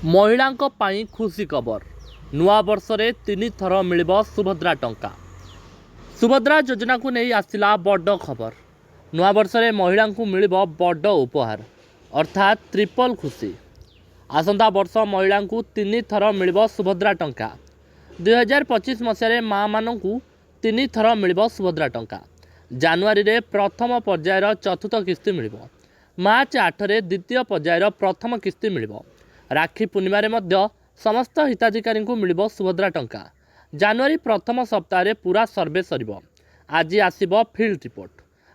महिलांक पाई खुशी खबर नुआ वर्ष रे 3 थर मिलिब सुभद्रा टंका। सुभद्रा योजना को नहीं आसिला बड़ खबर। नुआ वर्ष रे महिला को मिलिब बड़ उपहार अर्थात ट्रिपल खुशी। आसंता वर्ष महिला को 3 थर मिलिब सुभद्रा टंका। 2025 मसीह माँ मानू 3 थर मिलिब सुभद्रा टंका। जानुआरी रे प्रथम पर्यायर चतुर्थ किस्ती मिलिब। मार्च 8 रे द्वितीय पर्यायर प्रथम किस्ती मिलिब। राखी पूर्णिमा रे मध्य समस्त हिताधिकारी को मिलिब सुभद्रा टंका। जानुआरी प्रथम सप्ताह रे पूरा सर्वे सरिब। आज आसिब फील्ड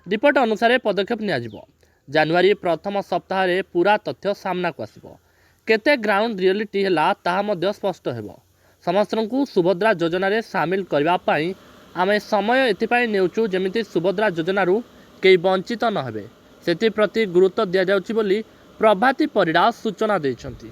रिपोर्ट अनुसार पदक्षेप नियाजिब। जानुआरी प्रथम सप्ताह रे पूरा तथ्य सामना को आसिब। केते ग्राउंड रियलिटी हैला ताहा मध्य स्पष्ट हेबो। समस्त को सुभद्रा योजना रे शामिल करबा पई आमे समय एथिपाई नेउचु जेमिति सुभद्रा योजना रु केई वंचित न हेबे सेति प्रति गुरुत्व दिया जाउछि बोली प्रभाती परिडा सूचना दैछन्ति।